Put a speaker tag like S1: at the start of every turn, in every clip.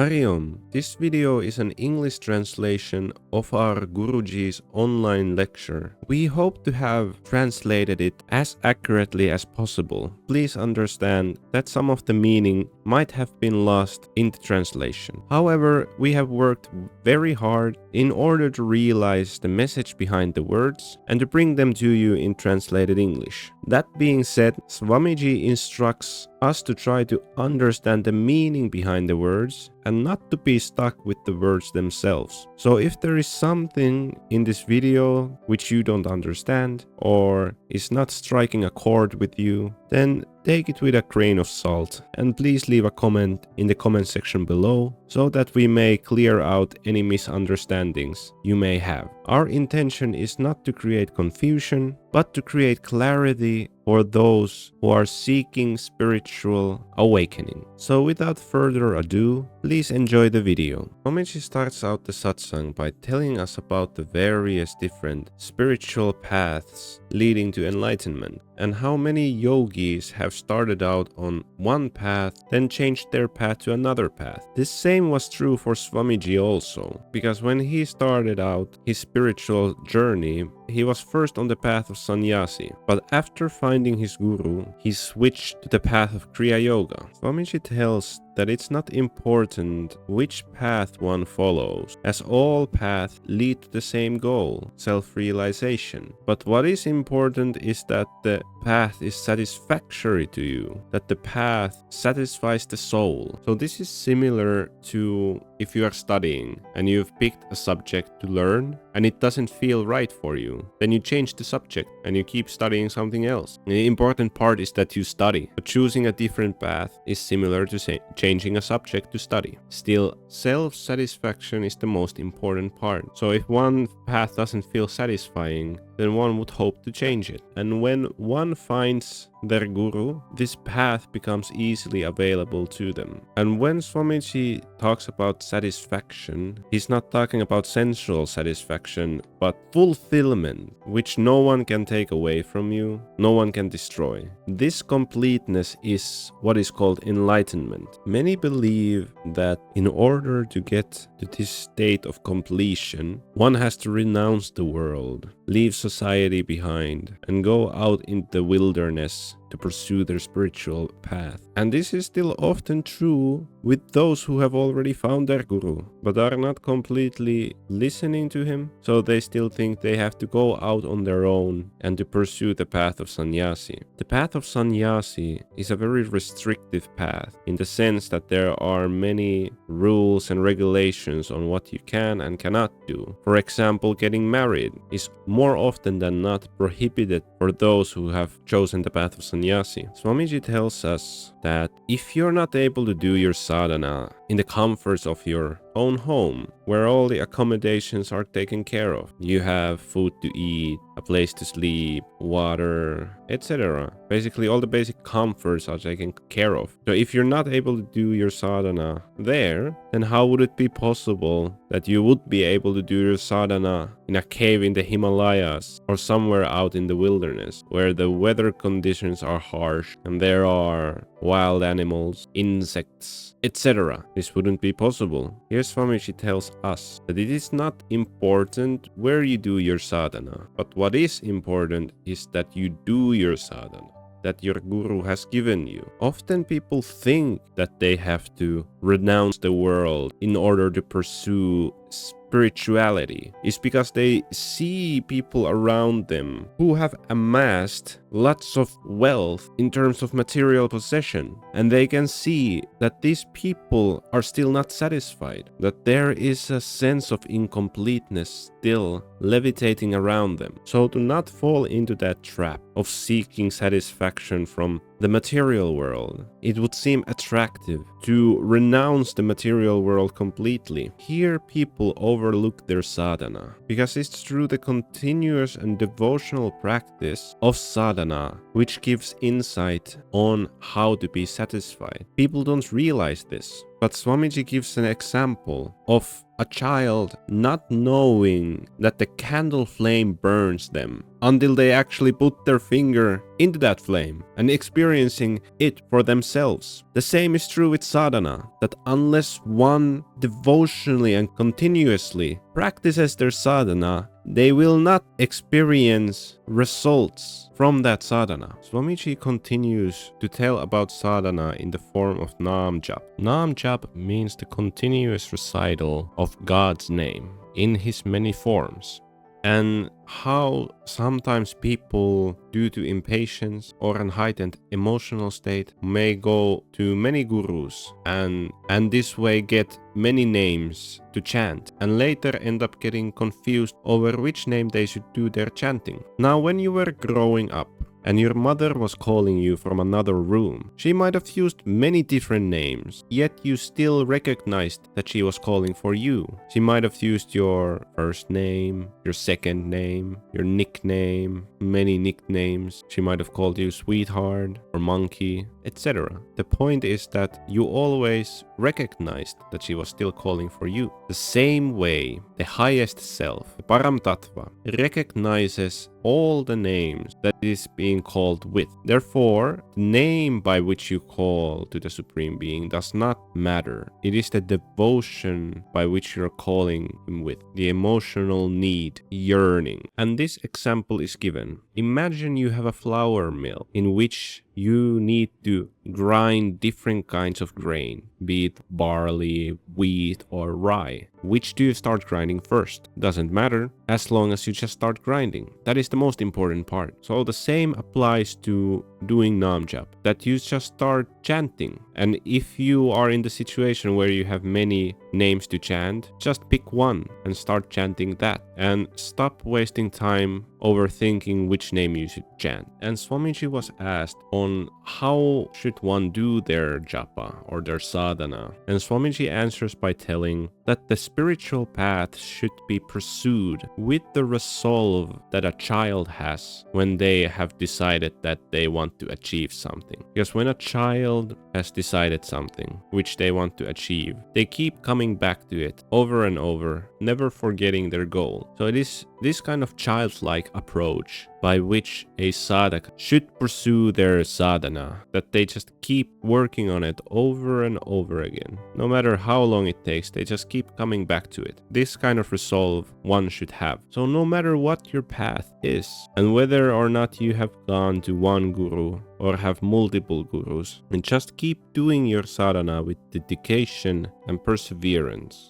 S1: Hari Om. This video is an English translation of our Guruji's online lecture. We hope to have translated it as accurately as possible. Please understand that some of the meaning might have been lost in the translation. However, we have worked very hard in order to realize the message behind the words and to bring them to you in translated English. That being said, Swamiji instructs us to try to understand the meaning behind the words and not to be stuck with the words themselves. So if there is something in this video which you don't understand or is not striking a chord with you, then take it with a grain of salt and please leave a comment in the comment section below so that we may clear out any misunderstandings you may have. Our intention is not to create confusion, but to create clarity for those who are seeking spiritual awakening. So without further ado, please enjoy the video. Swamiji starts out the satsang by telling us about the various different spiritual paths leading to enlightenment and how many yogis have started out on one path, then changed their path to another path. This same was true for Swamiji also, because when he started out his spiritual journey, he was first on the path of sannyasi, but after finding his guru, he switched to the path of Kriya Yoga. Swamiji tells that it's not important which path one follows, as all paths lead to the same goal, self-realization. But what is important is that the path is satisfactory to you, that the path satisfies the soul. So this is similar to if you are studying and you've picked a subject to learn and it doesn't feel right for you, then you change the subject and you keep studying something else. And the important part is that you study. But choosing a different path is similar to changing a subject to study. Still, self-satisfaction is the most important part. So if one path doesn't feel satisfying, then one would hope to change it. And when one finds their guru, this path becomes easily available to them. And when Swamiji talks about satisfaction, he's not talking about sensual satisfaction, but fulfillment, which no one can take away from you, no one can destroy. This completeness is what is called enlightenment. Many believe that in order to get to this state of completion, one has to renounce the world, leave society behind, and go out in the wilderness to pursue their spiritual path. And this is still often true with those who have already found their guru, but are not completely listening to him, so they still think they have to go out on their own and to pursue the path of sannyasi. The path of sannyasi is a very restrictive path in the sense that there are many rules and regulations on what you can and cannot do. For example, getting married is more often than not prohibited for those who have chosen the path of sannyasi. Swamiji tells us that if you're not able to do your sadhana in the comforts of your own home, where all the accommodations are taken care of, you have food to eat, a place to sleep, water, etc. Basically, all the basic comforts are taken care of. So if you're not able to do your sadhana there, then how would it be possible that you would be able to do your sadhana in a cave in the Himalayas or somewhere out in the wilderness, where the weather conditions are harsh and there are wild animals, insects, etc.? This wouldn't be possible. Here Swamiji tells us that it is not important where you do your sadhana, but what is important is that you do your sadhana that your guru has given you. Often people think that they have to renounce the world in order to pursue spirituality. Is because they see people around them who have amassed lots of wealth in terms of material possession, and they can see that these people are still not satisfied, that there is a sense of incompleteness still levitating around them. So to not fall into that trap of seeking satisfaction from the material world, it would seem attractive to renounce the material world completely. Here people overlook their sadhana, because it's through the continuous and devotional practice of sadhana which gives insight on how to be satisfied. People don't realize this, But Swamiji gives an example of a child not knowing that the candle flame burns them until they actually put their finger into that flame and experiencing it for themselves. The same is true with sadhana, that unless one devotionally and continuously practices their sadhana, they will not experience results from that sadhana. Swamiji continues to tell about sadhana in the form of Nam Jap. Nam Jap means the continuous recital of God's name in his many forms, and how sometimes people, due to impatience or an heightened emotional state, may go to many gurus and this way get many names to chant, and later end up getting confused over which name they should do their chanting. Now, when you were growing up and your mother was calling you from another room, she might have used many different names, yet you still recognized that she was calling for you. She might have used your first name, your second name, your nickname, many nicknames. She might have called you sweetheart or monkey, etc. The point is that you always recognized that she was still calling for you. The same way, the highest self, the Paramtattva, recognizes all the names that it is being called with. Therefore, the name by which you call to the Supreme Being does not matter. It is the devotion by which you're calling him with, the emotional need, yearning. And this example is given. Imagine you have a flour mill in which you need to grind different kinds of grain, be it barley, wheat, or rye. Which do you start grinding first? Doesn't matter, as long as you just start grinding. That is the most important part. So the same applies to doing Namjap, that you just start chanting. And if you are in the situation where you have many names to chant, just pick one and start chanting that. And stop wasting time overthinking which name you should chant. And Swamiji was asked on how should one do their japa or their sadhana. And Swamiji answers by telling that the spiritual path should be pursued with the resolve that a child has when they have decided that they want to achieve something. Because when a child has decided something which they want to achieve, they keep coming back to it over and over, never forgetting their goal. So it is this kind of childlike approach by which a sadhak should pursue their sadhana, that they just keep working on it over and over again. No matter how long it takes, they just keep coming back to it. This kind of resolve one should have. So no matter what your path is, and whether or not you have gone to one guru or have multiple gurus, and just keep doing your sadhana with dedication and perseverance.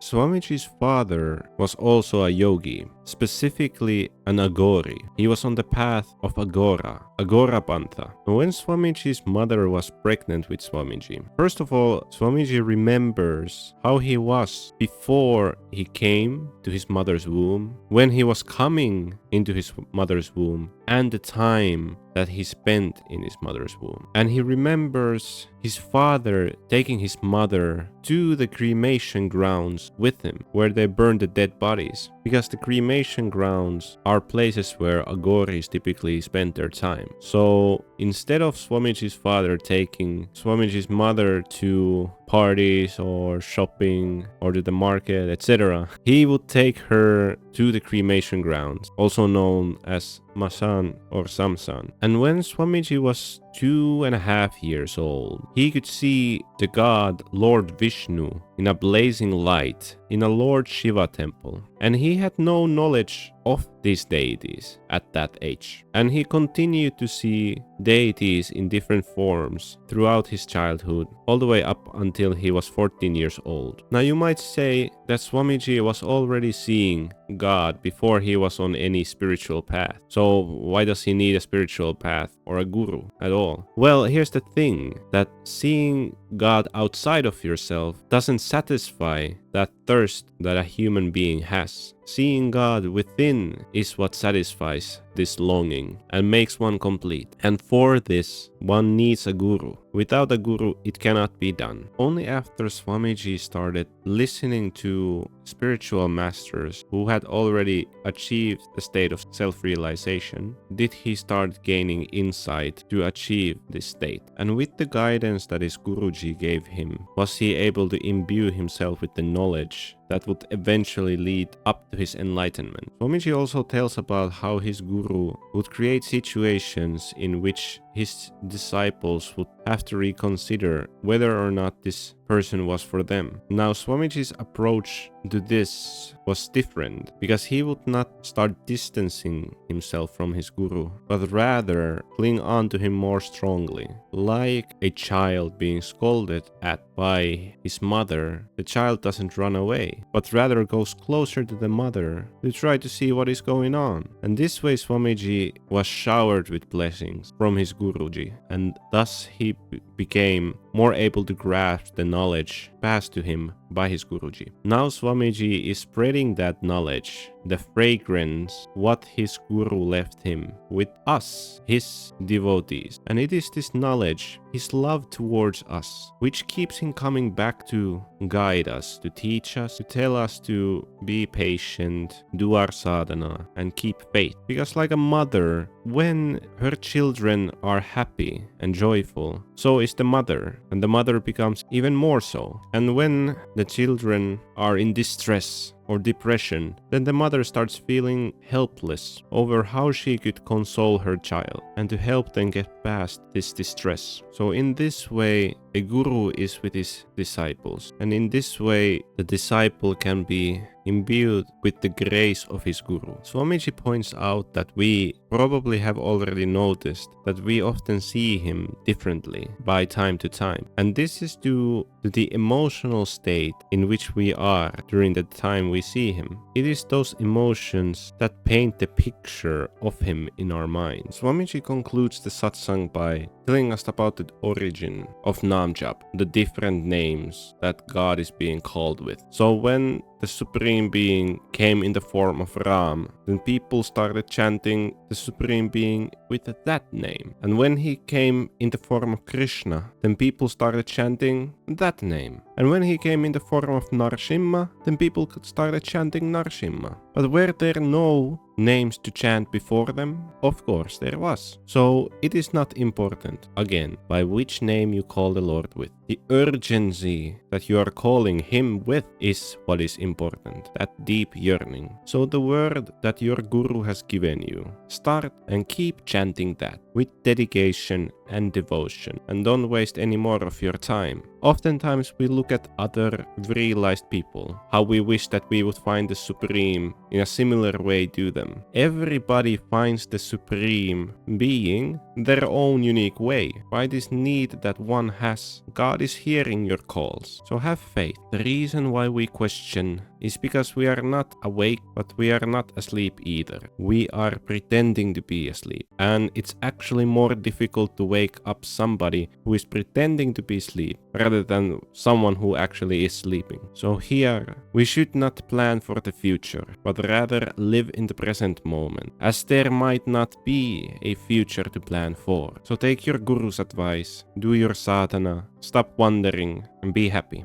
S1: Swamiji's father was also a yogi, specifically an Agori. He was on the path of Agora Pantha. When Swamiji's mother was pregnant with Swamiji, first of all, Swamiji remembers how he was before he came to his mother's womb, when he was coming into his mother's womb, and the time that he spent in his mother's womb. And he remembers his father taking his mother to the cremation grounds with him, where they burned the dead bodies, because the cremation grounds are places where Agoris typically spend their time. So instead of Swamiji's father taking Swamiji's mother to parties or shopping or to the market, etc., he would take her to the cremation grounds, also known as Masan or Samsan. And when Swamiji was 2.5 years old, he could see the god Lord Vishnu in a blazing light in a Lord Shiva temple. And he had no knowledge of these deities at that age. And he continued to see deities in different forms throughout his childhood, all the way up until he was 14 years old. Now you might say that Swamiji was already seeing God before he was on any spiritual path. So why does he need a spiritual path or a guru at all? Well, here's the thing, that seeing God outside of yourself doesn't satisfy that thirst that a human being has. Seeing God within is what satisfies this longing and makes one complete. And for this, one needs a guru. Without a guru, it cannot be done. Only after Swamiji started listening to to spiritual masters who had already achieved the state of self-realization did he start gaining insight to achieve this state. And with the guidance that his Guruji gave him, was he able to imbue himself with the knowledge that would eventually lead up to his enlightenment. Swamiji also tells about how his guru would create situations in which his disciples would have to reconsider whether or not this person was for them. Now, Swamiji's approach to this was different, because he would not start distancing himself from his guru, but rather cling on to him more strongly. Like a child being scolded at by his mother, the child doesn't run away, but rather goes closer to the mother to try to see what is going on. And this way Swamiji was showered with blessings from his Guruji, and thus he became more able to grasp the knowledge passed to him by his Guruji. Now Swamiji is spreading that knowledge, the fragrance, what his Guru left him, with us, his devotees. And it is this knowledge, his love towards us, which keeps him coming back to guide us, to teach us, to tell us to be patient, do our sadhana, and keep faith. Because like a mother, when her children are happy and joyful, so is the mother, and the mother becomes even more so. And when the children are in distress or depression, then the mother starts feeling helpless over how she could console her child and to help them get past this distress. So in this way, a guru is with his disciples, and in this way the disciple can be imbued with the grace of his guru. Swamiji points out that we probably have already noticed that we often see him differently by time to time, and this is due to the emotional state in which we are during the time we see him. It is those emotions that paint the picture of him in our minds. Swamiji concludes the satsang by telling us about the origin of Namjap, the different names that God is being called with. So when the Supreme Being came in the form of Ram, then people started chanting the Supreme Being with that name. And when he came in the form of Krishna, then people started chanting that name. And when he came in the form of Narsimha, then people started chanting Narsimha. But were there no names to chant before them? Of course there was. So it is not important, again, by which name you call the Lord with. The urgency that you are calling him with is what is important, that deep yearning. So the word that your guru has given you, start and keep chanting that with dedication and devotion, and don't waste any more of your time. Oftentimes we look at other realized people, how we wish that we would find the Supreme in a similar way to them. Everybody finds the Supreme Being their own unique way. By this need that one has, God is hearing your calls. So have faith. The reason why we question is because we are not awake, but we are not asleep either. We are pretending to be asleep. And it's actually more difficult to wake up somebody who is pretending to be asleep rather than someone who actually is sleeping. So here, we should not plan for the future, but rather live in the present moment, as there might not be a future to plan for. So take your guru's advice, do your sadhana, stop wondering, and be happy.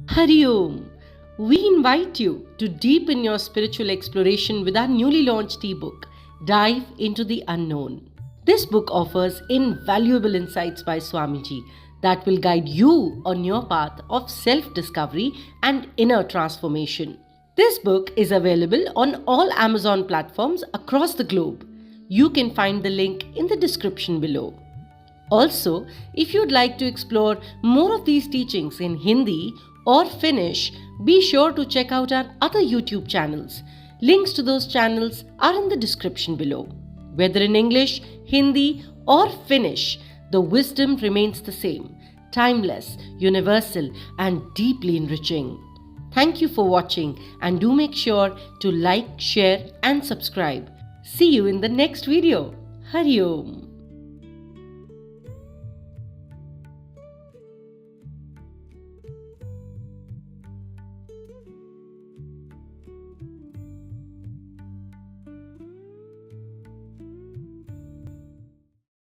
S2: Hari Om. We invite you to deepen your spiritual exploration with our newly launched ebook, Dive into the Unknown. This book offers invaluable insights by Swamiji that will guide you on your path of self-discovery and inner transformation. This book is available on all Amazon platforms across the globe. You can find the link in the description below. Also, if you'd like to explore more of these teachings in Hindi or Finnish, be sure to check out our other YouTube channels. Links to those channels are in the description below. Whether in English, Hindi or Finnish, the wisdom remains the same, timeless, universal and deeply enriching. Thank you for watching, and do make sure to like, share and subscribe. See you in the next video. Hari Om.